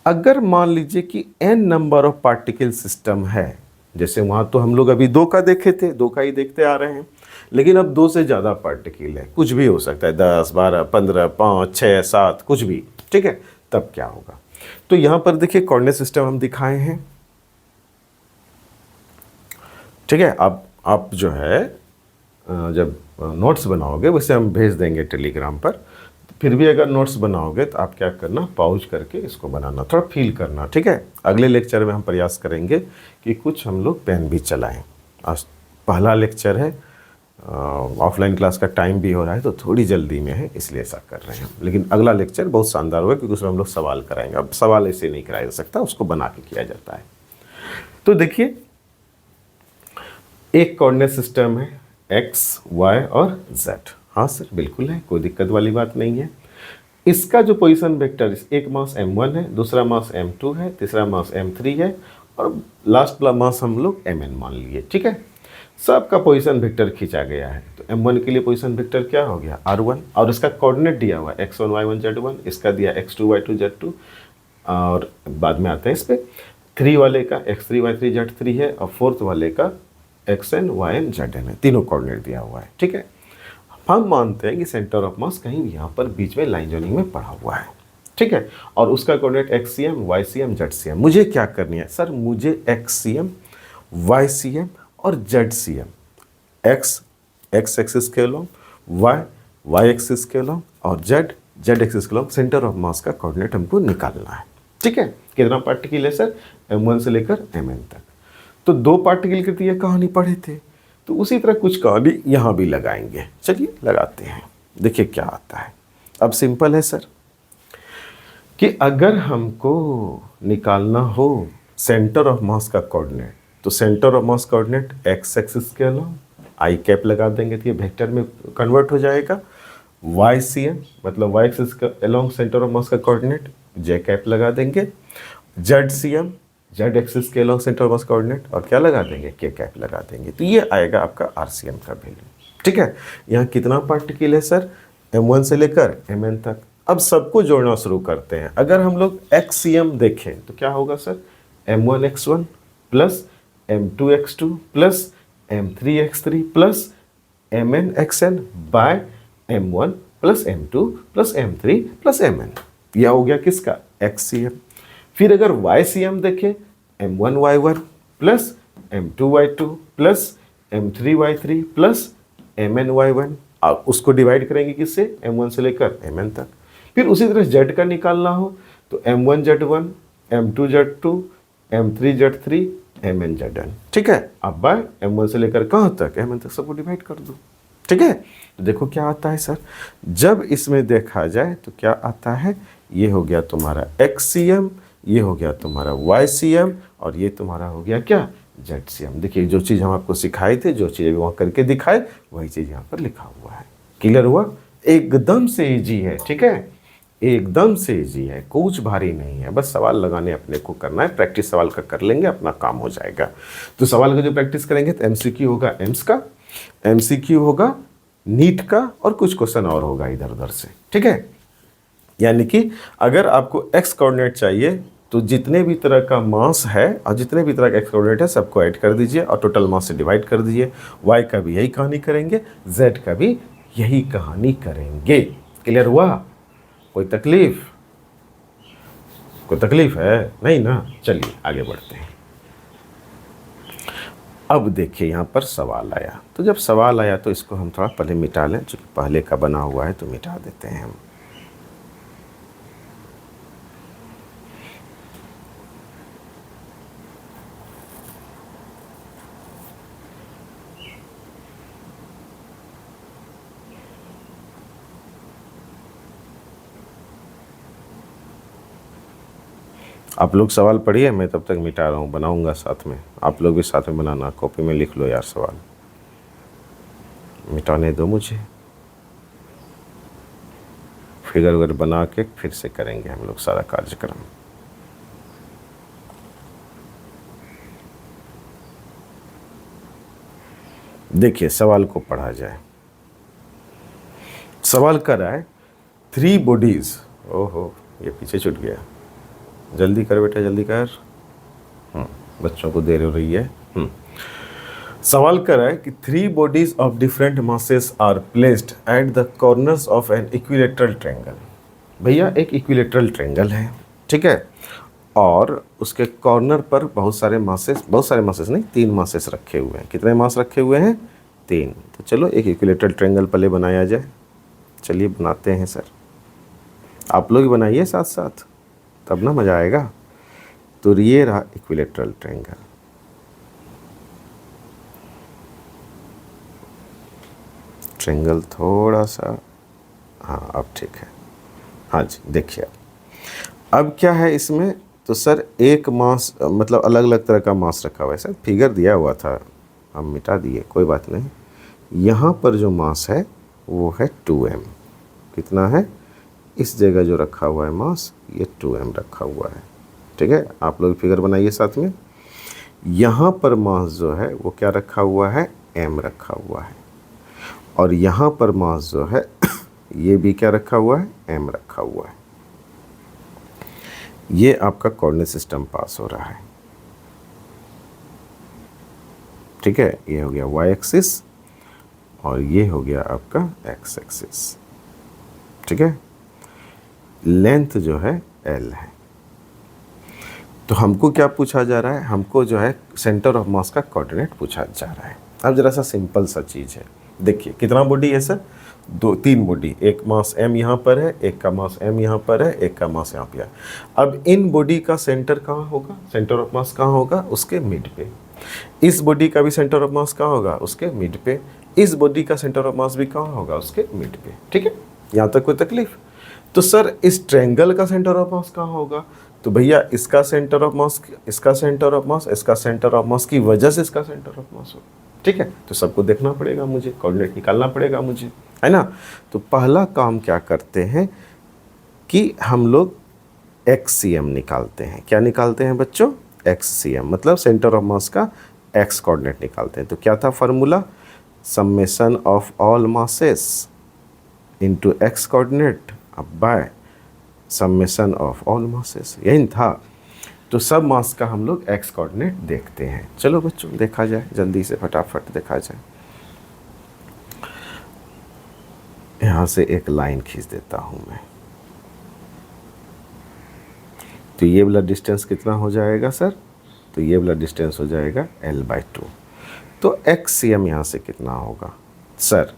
अगर मान लीजिए कि n number of particle system है, जैसे वहाँ तो हम लोग अभी 2 का देखे थे, 2 का ही देखते आ रहे हैं, लेकिन अब 2 से ज़्यादा पार्टिकल है, कुछ भी हो सकता है, 10, 12, 15, 5, 6, 7, कुछ भी। ठीक है, तब क्या होगा, तो यहाँ पर देखिए कोऑर्डिनेट सिस्टम हम दिखाए हैं। ठीक है, आप जो है जब नोट्स बनाओगे, वैसे हम भेज देंगे टेलीग्राम पर, फिर भी अगर नोट्स बनाओगे तो आप क्या करना, पॉज करके इसको बनाना, थोड़ा फील करना। ठीक है, अगले लेक्चर में हम प्रयास करेंगे कि कुछ हम लोग पेन भी चलाएं। आज पहला लेक्चर है, ऑफलाइन क्लास का टाइम भी हो रहा है, तो थोड़ी जल्दी में है, इसलिए ऐसा कर रहे हैं। लेकिन अगला लेक्चर बहुत शानदार होगा, क्योंकि उसमें हम लोग सवाल कराएंगे। अब सवाल ऐसे नहीं कराया जा सकता, उसको बना के किया जाता है। तो देखिए, एक कोऑर्डिनेट सिस्टम है x, y और z। हाँ सर, बिल्कुल है, कोई दिक्कत वाली बात नहीं है। इसका जो पोजीशन वेक्टर, एक मास m1 है, दूसरा मास m2 है, तीसरा मास m3 है, और लास्ट वाला मास हम लोग mn मान लिए। ठीक है, सबका पोजीशन वेक्टर खींचा गया है। तो m1 के लिए पोजीशन वेक्टर क्या हो गया, r1, और इसका कोऑर्डिनेट दिया हुआ है x1 y1 z1, इसका दिया x2 y2 z2, और बाद में आते हैं इस पर 3 वाले का x3 y3 z3 है, और 4th वाले का xn yn zn है, तीनों कोऑर्डिनेट दिया हुआ है। ठीक है, हम मानते हैं कि सेंटर ऑफ मास कहीं यहाँ पर बीच में लाइन जोनिंग में पड़ा हुआ है। ठीक है, और उसका कोऑर्डिनेट xcm ycm zcm। मुझे क्या करनी है सर, मुझे xcm ycm और zcm, x एक्सिस के अलोंग, y एक्सिस के अलोंग, और z एक्सिस के अलोंग सेंटर ऑफ मास का कोऑर्डिनेट हमको निकालना है। ठीक है, कितना पार्टिकल है सर, m1 से लेकर mn तक। तो 2 पार्टिकल की ये कहानी पढ़े थे, तो उसी तरह कुछ कहानी यहाँ भी लगाएंगे। चलिए लगाते हैं, देखिए क्या आता है। अब सिंपल है सर, कि अगर हमको निकालना हो सेंटर ऑफ मास का कोऑर्डिनेट, तो centre of mass coordinate x axis के अलोंग i कैप लगा देंगे, तो ये वेक्टर में कन्वर्ट हो जाएगा, वाई सी एम मतलब वाई एक्सिस का अलोंग सेंटर ऑफ मास का कोऑर्डिनेट जे कैप लगा देंगे, Z C M Z axis के along centre of mass coordinate और क्या लगा देंगे, के कैप लगा देंगे। तो ये आएगा आपका आर सी एम का वैल्यू। ठीक है, यहाँ कितना पार्टिकल है सर, M1 से लेकर Mn तक। अब सबको जोड़ना शुरू करते हैं। अगर हम लोग XCM देखें तो क्या होगा sir, M1x1 plus M2x2 plus M3x3 plus Mn(xn) bye M1 plus M2 plus M3 plus Mn। यह हो गया किसका, XCM। फिर अगर YCM देखें, M1y1 plus M2y2 plus M3y3 plus Mny1। आप उसको डिवाइड करेंगे किससे, M1 से लेकर Mn तक। फिर उसी तरह Z का निकालना हो तो M1z1 M2z2 M3z3 Mn(zn)। ठीक है, अब बाय M1 से लेकर कहाँ तक, Mn तक सबको डिवाइड कर दो। ठीक है, तो देखो क्या आता है सर, जब इसमें देखा जाए तो क्या आता है, ये हो गया तुम्हारा XCM, ये हो गया तुम्हारा YCM और ये तुम्हारा हो गया क्या, ZCM। देखिए जो चीज़ हम आपको सिखाए थे, जो चीज़ वहाँ करके दिखाए, वही चीज़ यहाँ पर लिखा हुआ है। क्लियर हुआ, एकदम से इजी है। ठीक है, एकदम से इजी है, कुछ भारी नहीं है, बस सवाल लगाने अपने को करना है, प्रैक्टिस सवाल का कर लेंगे, अपना काम हो जाएगा। तो सवाल का जो प्रैक्टिस करेंगे तो MCQ होगा एम्स का, MCQ होगा नीट का और कुछ क्वेश्चन और होगा इधर उधर से। ठीक है, यानी कि अगर आपको एक्स कोऑर्डिनेट चाहिए तो जितने भी तरह का मास है और जितने भी तरह का एक्स कोऑर्डिनेट है सबको ऐड कर दीजिए और टोटल मास से डिवाइड कर दीजिए। वाई का भी यही कहानी करेंगे, जेड का भी यही कहानी करेंगे। क्लियर हुआ, कोई तकलीफ, कोई तकलीफ है नहीं ना, चलिए आगे बढ़ते हैं। अब देखिए यहाँ पर सवाल आया, तो जब सवाल आया तो इसको हम थोड़ा पहले मिटा लें, चूँकि पहले का बना हुआ है तो मिटा देते हैं हम। आप लोग सवाल पढ़िए, मैं तब तक मिटा रहा हूँ, बनाऊंगा साथ में, आप लोग भी साथ में बनाना, कॉपी में लिख लो यार, सवाल मिटाने दो मुझे, फिगर वगैरह बना के फिर से करेंगे हम लोग सारा कार्यक्रम। देखिए सवाल को पढ़ा जाए। सवाल कर रहा है 3 बॉडीज, ओहो ये पीछे छूट गया, जल्दी कर बेटा जल्दी कर, बच्चों को देर हो रही है। सवाल कर रहा है कि 3 bodies of different masses are placed at the corners of an equilateral triangle. भैया एक इक्विलेटरल ट्रायंगल है, ठीक है, और उसके कॉर्नर पर बहुत सारे मासेस नहीं 3 मासेस रखे हुए हैं। कितने मास रखे हुए हैं, 3। तो चलो एक इक्विलेटरल ट्रायंगल पहले बनाया जाए, चलिए बनाते हैं सर, आप लोग बनाइए साथ साथ, तब ना मज़ा आएगा। तो ये रहा इक्विलेटरल ट्रायंगल, ट्रायंगल थोड़ा सा, हाँ अब ठीक है, हाँ जी देखिए अब क्या है इसमें, तो सर एक मास मतलब अलग अलग तरह का मास रखा हुआ है, सर फिगर दिया हुआ था हम मिटा दिए, कोई बात नहीं। यहाँ पर जो मास है वो है 2m, कितना है, इस जगह जो रखा हुआ है मास ये 2m रखा हुआ है, ठीक है, आप लोग फिगर बनाइए साथ में। यहाँ पर मास जो है वो क्या रखा हुआ है, m रखा हुआ है, और यहाँ पर मास जो है ये भी क्या रखा हुआ है, m रखा हुआ है। ये आपका कोऑर्डिनेट सिस्टम पास हो रहा है, ठीक है, ये हो गया y एक्सिस और ये हो गया आपका x एक्सिस, ठीक है, लेंथ जो है l है। तो हमको क्या पूछा जा रहा है, हमको जो है सेंटर ऑफ मास का कोऑर्डिनेट पूछा जा रहा है। अब जरा सा सिंपल सा चीज़ है, देखिए कितना बॉडी है सर, 3 बॉडी, एक मास m यहाँ पर है, एक का मास m यहाँ पर है, एक का मास यहाँ पे है। अब इन बॉडी का सेंटर कहाँ होगा, सेंटर ऑफ मास कहाँ होगा, उसके मिड पे। इस बॉडी का भी सेंटर ऑफ मास कहाँ होगा, उसके मिड पे। इस बॉडी का सेंटर ऑफ मास भी कहाँ होगा, उसके मिड पे, ठीक है, यहाँ तक कोई तकलीफ। तो सर इस ट्रायंगल का सेंटर ऑफ मास कहाँ होगा, तो भैया इसका सेंटर ऑफ मास, इसका सेंटर ऑफ मास, इसका सेंटर ऑफ मास की वजह से इसका सेंटर ऑफ मास हो, ठीक है। तो सबको देखना पड़ेगा मुझे, कोऑर्डिनेट निकालना पड़ेगा मुझे। है ना। तो पहला काम क्या करते हैं कि हम लोग XCM निकालते हैं। क्या निकालते हैं बच्चों? XCM मतलब सेंटर ऑफ मास का एक्स कोऑर्डिनेट निकालते हैं। तो क्या था formula? Summation of all masses into x coordinate by summation of all masses, यही था। तो सब मास का हम लोग एक्स कोऑर्डिनेट देखते हैं। चलो बच्चों देखा जाए, जल्दी से फटाफट देखा जाए। यहाँ से एक लाइन खींच देता हूँ मैं। तो ये वाला डिस्टेंस कितना हो जाएगा सर? तो ये वाला डिस्टेंस हो जाएगा L/2। तो XCM यहाँ से कितना होगा सर?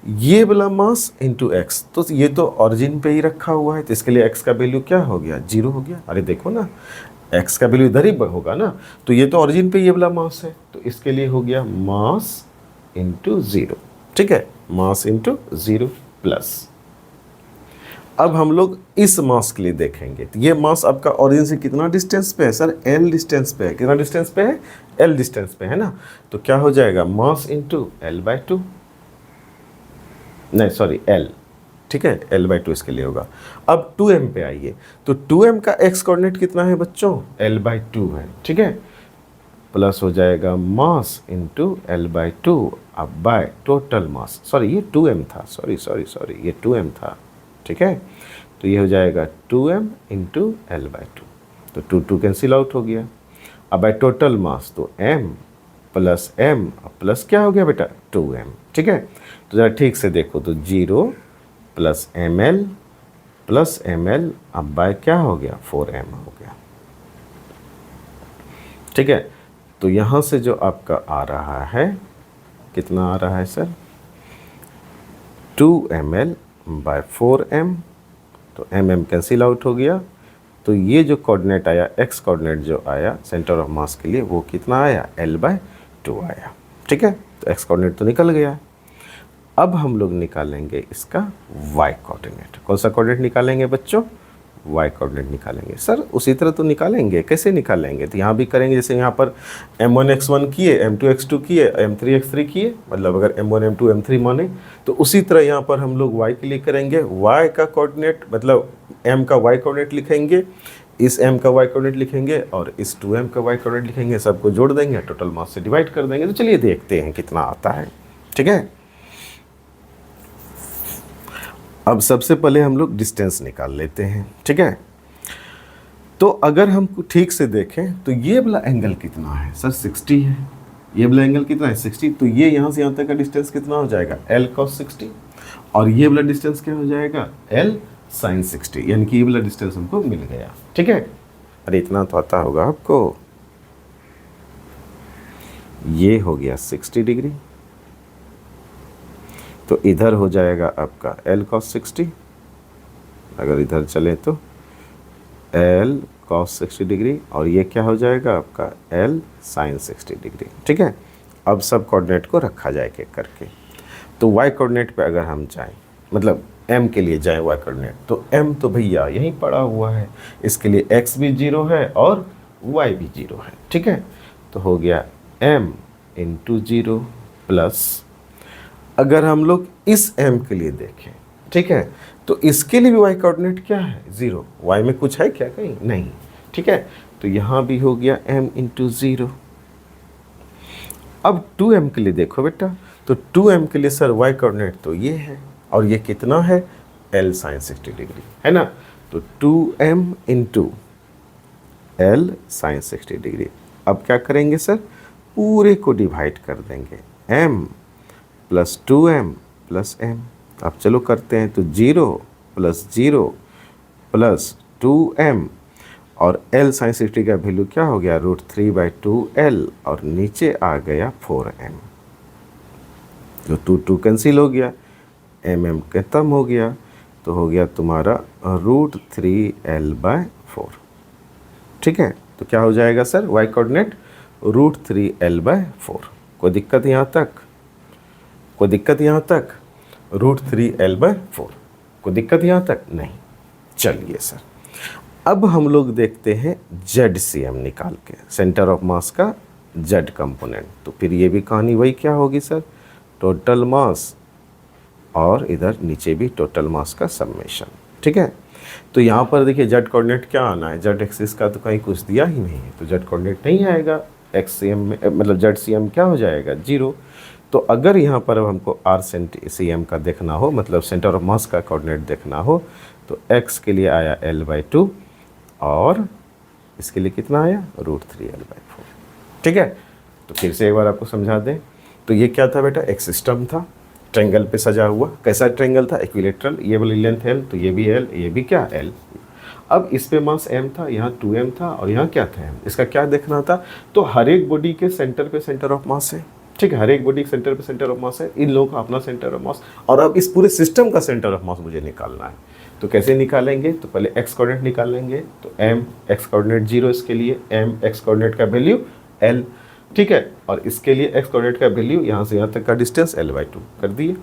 ये वाला मास इंटू एक्स, तो ये तो ऑरिजिन पे ही रखा हुआ है, तो इसके लिए x का वैल्यू क्या हो गया? 0 हो गया। अरे देखो ना, x का वैल्यू इधर ही होगा ना, तो ये तो ऑरिजिन पे ये वाला मास है, तो इसके लिए हो गया मास इंटू 0। ठीक है, मास इंटू 0 प्लस। अब हम लोग इस मास के लिए देखेंगे। तो ये मास आपका ऑरिजिन से कितना डिस्टेंस पे है सर? L डिस्टेंस पे है। कितना डिस्टेंस पे है? L डिस्टेंस पे है ना। तो क्या हो जाएगा? मास इंटू L/2, नहीं सॉरी L, ठीक है, L/2 इसके लिए होगा। अब 2m पे आइए, तो 2m का x कोऑर्डिनेट कितना है बच्चों? L/2 है, ठीक है। प्लस हो जाएगा मास इंटू L/2 अब बाय टोटल मास, सॉरी ये 2m था, सॉरी ये 2m था, ठीक है। तो ये हो जाएगा 2m इंटू L/2, तो 2 कैंसिल आउट हो गया। अब बाय टोटल मास तो m प्लस m प्लस क्या हो गया बेटा? 2m, ठीक है। तो ज़रा ठीक से देखो, तो 0 प्लस ml प्लस ml अब बाय क्या हो गया? 4m हो गया, ठीक है। तो यहाँ से जो आपका आ रहा है, कितना आ रहा है सर? 2 ml बाय 4m, तो mm कैंसिल आउट हो गया। तो ये जो कोऑर्डिनेट आया, x कोऑर्डिनेट जो आया सेंटर ऑफ मास के लिए, वो कितना आया? L/2 आया, ठीक है। तो x कोऑर्डिनेट तो निकल गया। अब हम लोग निकालेंगे इसका y कोऑर्डिनेट। कौन सा कोऑर्डिनेट निकालेंगे बच्चों? y कोऑर्डिनेट निकालेंगे। सर उसी तरह तो निकालेंगे, कैसे निकालेंगे? तो यहाँ भी करेंगे, जैसे यहाँ पर m1x1 किए, m2x2 किए, m3x3 किए, मतलब अगर m1 m2 m3 माने, तो उसी तरह यहाँ पर हम लोग y के लिए करेंगे। y का कोऑर्डिनेट मतलब m का y कोऑर्डिनेट लिखेंगे, इस m का y कोऑर्डिनेट लिखेंगे और इस 2m का y कोऑर्डिनेट लिखेंगे, सबको जोड़ देंगे, टोटल मास से डिवाइड कर देंगे। तो चलिए देखते हैं कितना आता है, ठीक है। अब सबसे पहले हम लोग डिस्टेंस निकाल लेते हैं, ठीक है। तो अगर हम ठीक से देखें तो ये वाला एंगल कितना है सर? 60 है। ये वाला एंगल कितना है? 60। तो ये यहाँ से यहाँ तक का डिस्टेंस कितना हो जाएगा? L cos 60। और ये वाला डिस्टेंस क्या हो जाएगा? L sin 60, यानी कि ये वाला डिस्टेंस हमको मिल गया, ठीक है। अरे इतना तो आता होगा आपको। ये हो गया 60 डिग्री, तो इधर हो जाएगा आपका L cos 60। अगर इधर चलें तो L cos 60 डिग्री, और ये क्या हो जाएगा आपका? L sin 60 डिग्री, ठीक है। अब सब कोऑर्डिनेट को रखा जाए एक करके। तो y कोऑर्डिनेट पे अगर हम जाएं, मतलब m के लिए जाएं y कोऑर्डिनेट, तो m तो भैया यहीं पड़ा हुआ है, इसके लिए x भी 0 है और y भी 0 है, ठीक है। तो हो गया m इंटू 0 प्लस, अगर हम लोग इस m के लिए देखें, ठीक है, तो इसके लिए भी y कोऑर्डिनेट क्या है? 0। y में कुछ है क्या कहीं? नहीं, ठीक है। तो यहाँ भी हो गया m इंटू 0। अब 2m के लिए देखो बेटा, तो 2m के लिए सर y कोऑर्डिनेट तो ये है, और ये कितना है? L sin 60 डिग्री, है ना। तो 2m into L sin 60 degree. अब क्या करेंगे सर? पूरे को डिवाइड कर देंगे, m plus 2m plus m। अब चलो करते हैं, तो 0 प्लस 0 प्लस 2m, और L sin 60 का वैल्यू क्या हो गया? √3/2L, और नीचे आ गया 4m। तो 2 कैंसिल हो गया, mm खत्म हो गया, तो हो गया तुम्हारा √3L/4, ठीक है। तो क्या हो जाएगा सर? y coordinate √3L/4। कोई दिक्कत यहाँ तक? कोई दिक्कत यहाँ तक? √3L/4, कोई दिक्कत यहाँ तक? नहीं। चलिए सर, अब हम लोग देखते हैं ZCM निकाल के, सेंटर ऑफ मास का Z कंपोनेंट। तो फिर ये भी कहानी वही क्या होगी सर? टोटल मास और इधर नीचे भी टोटल मास का समेशन, ठीक है। तो यहाँ पर देखिए जेड कोऑर्डिनेट क्या आना है, जेड एक्सिस का तो कहीं कुछ दिया ही नहीं है, तो जेड कोऑर्डिनेट नहीं आएगा एक्स सी एम में, मतलब जेड सी एम क्या हो जाएगा 0। तो अगर यहाँ पर अब हमको आर सी एम का देखना हो, मतलब सेंटर ऑफ मास का कोऑर्डिनेट देखना हो, तो एक्स के लिए आया L/2 और इसके लिए कितना आया √3L/4, ठीक है। तो फिर से एक बार आपको समझा दें, तो ये क्या था बेटा, एक सिस्टम था ट्रायंगल पे सजा हुआ। कैसा ट्रायंगल था, इक्विलेटरल, ये वाली लेंथ L, तो ये भी L, ये भी क्या L। अब इस पे मास m था, यहाँ 2m था और यहाँ क्या था m, इसका क्या देखना था। तो हर एक बॉडी के सेंटर पे सेंटर ऑफ मास है, ठीक है, हर एक बॉडी के सेंटर पे सेंटर ऑफ मास है, इन लोगों का अपना सेंटर ऑफ मास, और अब इस पूरे सिस्टम का सेंटर ऑफ मास मुझे निकालना है। तो कैसे निकालेंगे, तो पहले x कोऑर्डिनेट निकालेंगे, तो m x कोऑर्डिनेट 0 इसके लिए, m x कोऑर्डिनेट का वैल्यू L, ठीक है, और इसके लिए x कोऑर्डिनेट का वैल्यू यहाँ से यहाँ तक का डिस्टेंस L/2 कर दिए,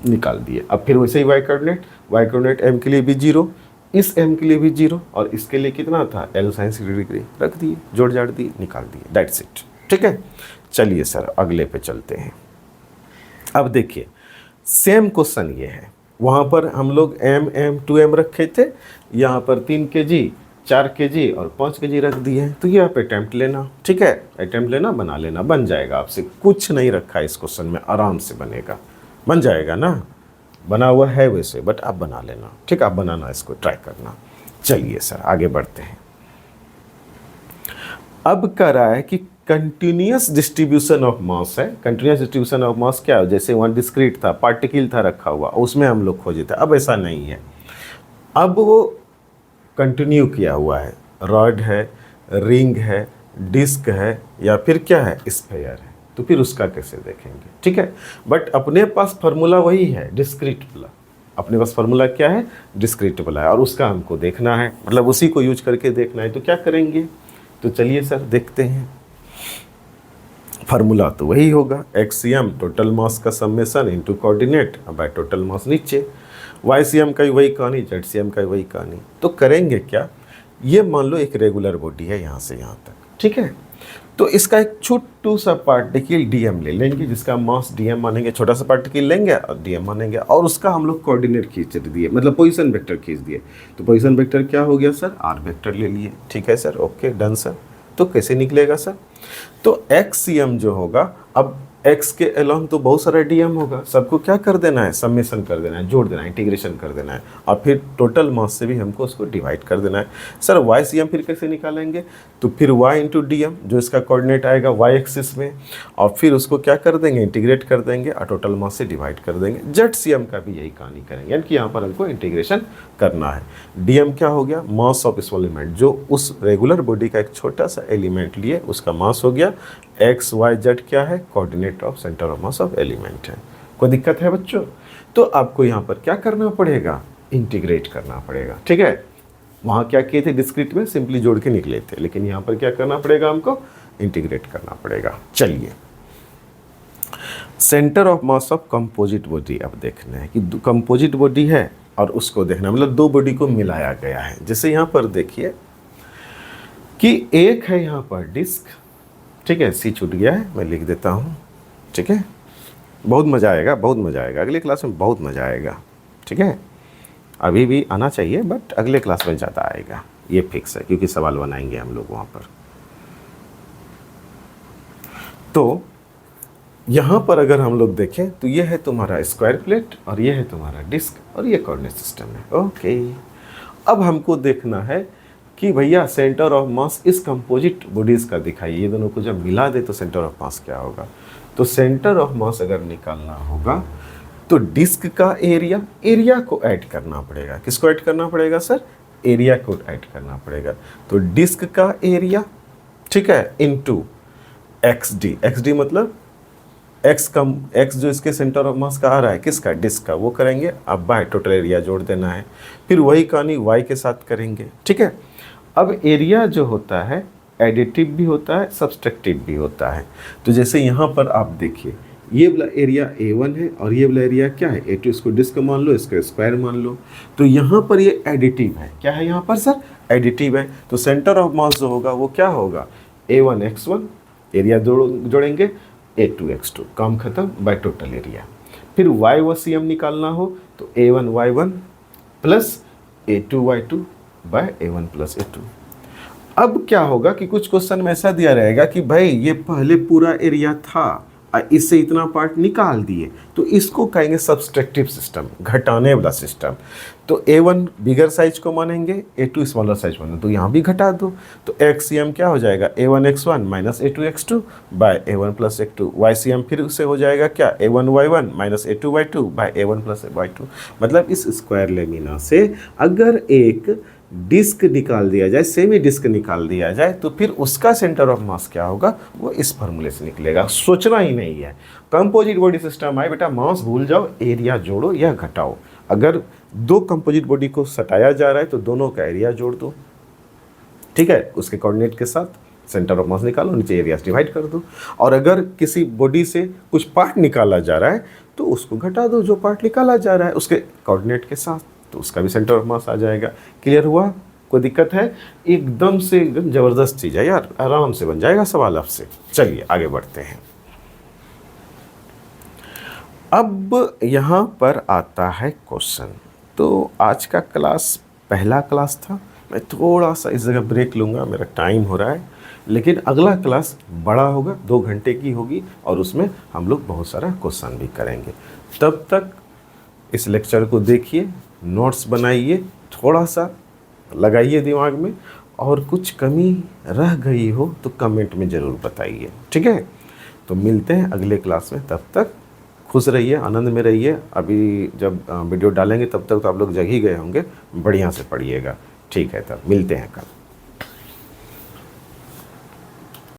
निकाल दिए। अब फिर वैसे ही y कोऑर्डिनेट m के लिए भी 0, इस m के लिए भी 0, और इसके लिए कितना था L sin 60 डिग्री, रख दिए, जोड़ जाड़ दिए, निकाल दिए, दैट्स इट, ठीक है। चलिए सर अगले पे चलते हैं। अब देखिए सेम क्वेश्चन ये है, वहाँ पर हम लोग m 2m रखे थे, यहाँ पर 3 kg 4 kg और 5 kg रख दिए हैं। तो ये आप अटैम्प्ट लेना, ठीक है, अटैम्प्ट लेना, बना लेना, बन जाएगा। आपसे कुछ नहीं रखा है इस क्वेश्चन में, आराम से बनेगा, बन जाएगा ना, बना हुआ है वैसे, बट आप बना लेना, ठीक, आप बनाना, इसको ट्राई करना। चलिए सर आगे बढ़ते हैं। अब कह रहा है कि कंटिन्यूअस डिस्ट्रीब्यूशन ऑफ मास है। कंटिन्यूअस डिस्ट्रीब्यूशन ऑफ मास क्या है, जैसे वहाँ डिस्क्रीट था, पार्टिकल था रखा हुआ, उसमें हम लोग खोजे थे, अब ऐसा नहीं है, अब वो कंटिन्यू किया हुआ है, रॉड है, रिंग है, डिस्क है, या फिर क्या है, स्फीयर है। तो फिर उसका कैसे देखेंगे, ठीक है। बट अपने पास फार्मूला वही है, डिस्क्रीट वाला, अपने पास फार्मूला क्या है, डिस्क्रीट वाला है, और उसका हमको देखना है, मतलब उसी को यूज करके देखना है। तो क्या करेंगे, तो चलिए सर देखते हैं। फार्मूला तो वही होगा, XCM टोटल मास का summation into coordinate by total mass नीचे, YCM का भी वही कहानी, ZCM का भी वही कहानी। तो करेंगे क्या, ये मान लो एक रेगुलर बॉडी है यहाँ से यहाँ तक, ठीक है। तो इसका एक छोटू सा पार्टिकल DM ले लेंगे, जिसका मास DM मानेंगे, छोटा सा पार्टिकल लेंगे और DM मानेंगे, और उसका हम लोग कोऑर्डिनेट खींच दिए, मतलब पोजीशन वेक्टर खींच दिए। तो पोजीशन वेक्टर क्या हो गया सर, R वेक्टर ले लिए, ठीक है सर, ओके डन सर। तो कैसे निकलेगा सर, तो XCM जो होगा, अब x के अलोंग तो बहुत सारा DM होगा, सबको क्या कर देना है, समेशन कर देना है, जोड़ देना है, इंटीग्रेशन कर देना है, और फिर टोटल मास से भी हमको उसको डिवाइड कर देना है। सर YCM फिर कैसे निकालेंगे, तो फिर y इंटू DM जो इसका कोऑर्डिनेट आएगा y एक्सिस में, और फिर उसको क्या कर देंगे, इंटीग्रेट कर देंगे और टोटल मास से डिवाइड कर देंगे। ZCM का भी यही कहानी करेंगे, यानी कि यहाँ पर हमको इंटीग्रेशन करना है। DM क्या हो गया, मास ऑफ स्मॉल एलिमेंट, जो उस रेगुलर बॉडी का एक छोटा सा एलिमेंट लिए उसका मास हो गया। x y z क्या है, coordinate of centre of mass of element है। कोई दिक्कत है बच्चों, तो आपको यहाँ पर क्या करना पड़ेगा, इंटीग्रेट करना पड़ेगा, ठीक है। वहाँ क्या किए थे, डिस्क्रीट में सिंपली जोड़ के निकले थे, लेकिन यहाँ पर क्या करना पड़ेगा, हमको इंटीग्रेट करना पड़ेगा। चलिए centre of mass of composite body अब देखना है कि कंपोजिट बॉडी है और उसको देखना, मतलब दो बॉडी को मिलाया गया है। जैसे यहाँ पर देखिए कि एक है यहाँ पर डिस्क, ठीक है, C छूट गया है, मैं लिख देता हूँ, ठीक है। बहुत मज़ा आएगा, बहुत मज़ा आएगा, अगले क्लास में बहुत मज़ा आएगा, ठीक है। अभी भी आना चाहिए बट अगले क्लास में ज़्यादा आएगा, ये फिक्स है, क्योंकि सवाल बनाएंगे हम लोग वहाँ पर। तो यहाँ पर अगर हम लोग देखें तो ये है तुम्हारा स्क्वायर प्लेट और ये है तुम्हारा डिस्क और ये कोऑर्डिनेट सिस्टम है, ओके। अब हमको देखना है कि भैया सेंटर ऑफ मास इस कंपोजिट बॉडीज़ का दिखाइए, ये दोनों को जब मिला दे तो सेंटर ऑफ मास क्या होगा। तो सेंटर ऑफ मास अगर निकालना होगा तो डिस्क का एरिया को ऐड करना पड़ेगा। किसको ऐड करना पड़ेगा सर, एरिया को ऐड करना पड़ेगा। तो डिस्क का एरिया, ठीक है, इनटू XD मतलब एक्स जो इसके सेंटर ऑफ मास का आ रहा है, किसका, डिस्क का, वो करेंगे। अब बाय टोटल एरिया जोड़ देना है, फिर वही कहानी y के साथ करेंगे, ठीक है। अब एरिया जो होता है एडिटिव भी होता है, सब्सट्रैक्टिव भी होता है। तो जैसे यहाँ पर आप देखिए ये वाला एरिया A1 है और ये वाला एरिया क्या है A2, इसको डिस्क मान लो, इसका स्क्वायर मान लो। तो यहाँ पर ये एडिटिव है, क्या है यहाँ पर सर, एडिटिव है। तो सेंटर ऑफ मास जो होगा वो क्या होगा, A1 x1, एरिया जोड़ेंगे A2 x2, काम खत्म, बाय टोटल एरिया। फिर y व सी एम निकालना हो तो a1y1 plus a2y2 bye a1 plus a2। अब क्या होगा कि कुछ क्वेश्चन में ऐसा दिया रहेगा कि भाई ये पहले पूरा एरिया था, इससे इतना पार्ट निकाल दिए, तो इसको कहेंगे सब्सट्रैक्टिव सिस्टम, घटाने वाला सिस्टम। तो a1 बिगर साइज को मानेंगे, a2 स्मॉलर साइज मानेंगे, तो यहाँ भी घटा दो। तो XCM क्या हो जाएगा, a1x1 minus a2x2 bye a1 plus a2। YCM फिर उससे हो जाएगा क्या, a1y1 minus a2y2 bye a1 plus y2। मतलब इस स्क्वायर लेमिना से अगर एक डिस्क निकाल दिया जाए, सेमी डिस्क निकाल दिया जाए, तो फिर उसका सेंटर ऑफ मास क्या होगा, वो इस फॉर्मूले से निकलेगा। सोचना ही नहीं है। कंपोजिट बॉडी सिस्टम आए बेटा, मास भूल जाओ, एरिया जोड़ो या घटाओ। अगर दो कंपोजिट बॉडी को सटाया जा रहा है तो दोनों का एरिया जोड़ दो, ठीक है, उसके कोऑर्डिनेट के साथ सेंटर ऑफ मास निकालो, नीचे एरिया डिवाइड कर दो। और अगर किसी बॉडी से कुछ पार्ट निकाला जा रहा है तो उसको घटा दो, जो पार्ट निकाला जा रहा है उसके कोऑर्डिनेट के साथ, तो उसका भी सेंटर ऑफ मास आ जाएगा। क्लियर हुआ? कोई दिक्कत है? एकदम से एकदम ज़बरदस्त चीज़ है यार, आराम से बन जाएगा सवाल आपसे। चलिए आगे बढ़ते हैं। अब यहाँ पर आता है क्वेश्चन। तो आज का क्लास पहला क्लास था, मैं थोड़ा सा इस जगह ब्रेक लूँगा, मेरा टाइम हो रहा है, लेकिन अगला क्लास बड़ा होगा, 2 घंटे की होगी, और उसमें हम लोग बहुत सारा क्वेश्चन भी करेंगे। तब तक इस लेक्चर को देखिए, नोट्स बनाइए, थोड़ा सा लगाइए दिमाग में, और कुछ कमी रह गई हो तो कमेंट में ज़रूर बताइए, ठीक है? तो मिलते हैं अगले क्लास में, तब तक खुश रहिए, आनंद में रहिए। अभी जब वीडियो डालेंगे तब तक तो आप लोग जग ही गए होंगे, बढ़िया से पढ़िएगा, ठीक है? तब मिलते हैं कल।